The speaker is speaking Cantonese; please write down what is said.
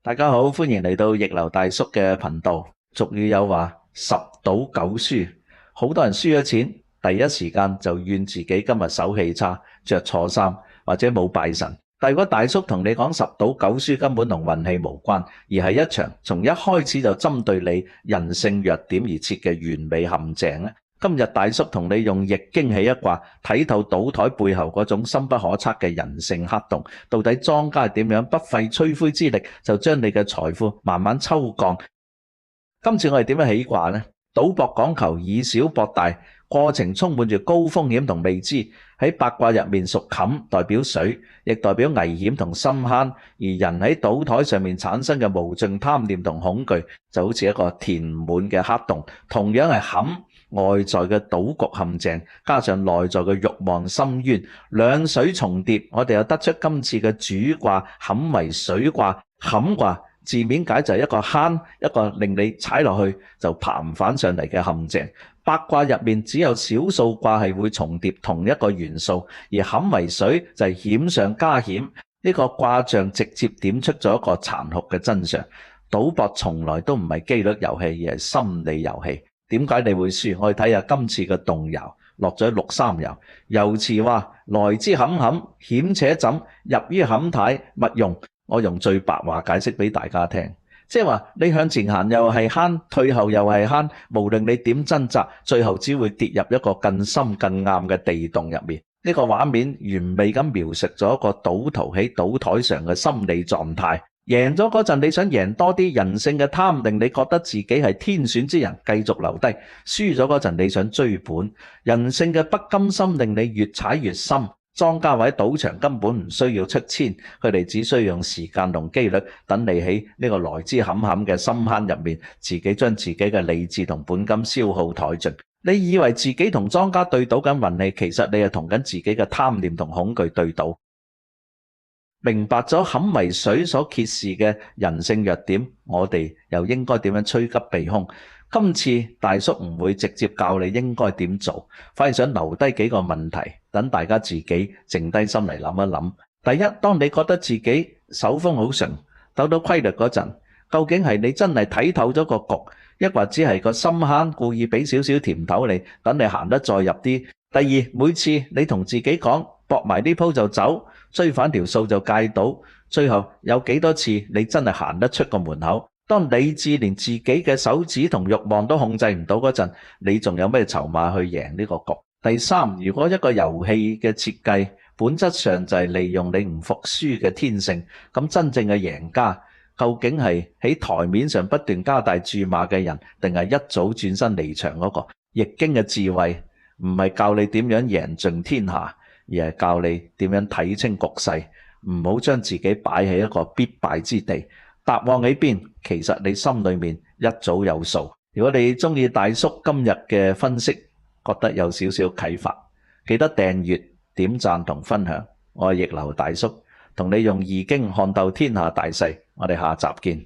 大家好，歡迎嚟到逆流大叔嘅頻道。俗語有話十賭九輸，好多人輸咗錢，第一時間就怨自己今日手氣差，着錯衫或者冇拜神。但如果大叔同你講十賭九輸根本同運氣無關，而係一場從一開始就針對你人性弱點而設嘅完美陷阱咧，今日大叔同你用易經起一卦睇透賭台背後嗰種深不可測嘅人性黑洞，到底莊家係點樣不費吹灰之力就將你嘅財富慢慢抽降。今次我哋點樣起卦呢？賭博講求以小博大，過程充滿住高風險同未知。喺八卦入面屬坎，代表水，亦代表危險同深坑。而人喺賭台上面產生嘅無盡貪念同恐懼，就好似一個填滿嘅黑洞，同樣係坎。外在嘅賭局陷阱，加上內在嘅慾望深淵，兩水重疊，我哋又得出今次嘅主卦坎為水卦。坎卦字面解就係一個坑，一個令你踩落去就爬唔返上嚟嘅陷阱。八卦入面只有少數卦係會重疊同一個元素，而坎為水就係險上加險。呢個卦象直接點出咗一個殘酷嘅真相：賭博從來都唔係機率遊戲，而係心理遊戲。點解你會輸？我哋睇下今次嘅動搖，落咗六三爻。爻辭話：來之坎坎，險且枕，入於坎肽，勿用。我用最白話解釋俾大家聽，即係話你向前行又係坑，退後又係坑，無論你點掙扎，最後只會跌入一個更深更暗嘅地洞入面。呢個畫面完美咁描述咗一個賭徒喺賭台上嘅心理狀態。贏咗嗰陣，你想贏多啲，人性嘅貪令你覺得自己係天選之人，繼續留低；輸咗嗰陣，你想追本，人性嘅不甘心令你越踩越深。莊家或者賭場根本唔需要出千，佢哋只需要用時間同機率，等你喺呢個來之坎坎嘅深坑入面，自己將自己嘅理智同本金消耗殆盡。你以為自己同莊家對賭緊運氣，其實你係同緊自己嘅貪念同恐懼對賭。明白咗坎為水所揭示嘅人性弱點，我哋又應該點樣趨吉避凶？今次大叔唔會直接教你應該點做，反而想留低幾個問題，等大家自己靜低心嚟諗一諗。第一，當你覺得自己手風好順，鬥到規律嗰陣，究竟係你真係睇透咗個局，抑或只係個深坑故意俾少少甜頭你，等你行得再入啲？第二，每次你同自己講搏埋呢鋪就走，追反條數就戒賭，最後有幾多次你真係行得出個門口？當理智連自己嘅手指同慾望都控制唔到嗰陣，你仲有咩籌碼去贏呢個局？第三，如果一個遊戲嘅設計本質上就係利用你唔服輸嘅天性，咁真正嘅贏家究竟係喺台面上不斷加大注碼嘅人，定係一早轉身離場嗰個？易經嘅智慧唔係教你點樣贏盡天下，而係教你點樣睇清局勢，唔好將自己擺喺一個必敗之地。答案喺邊？其實你心裏面一早有數。如果你中意大叔今日嘅分析，覺得有少少啟發，記得訂閱、點讚同分享。我係逆流大叔，同你用易經看透天下大勢。我哋下集見。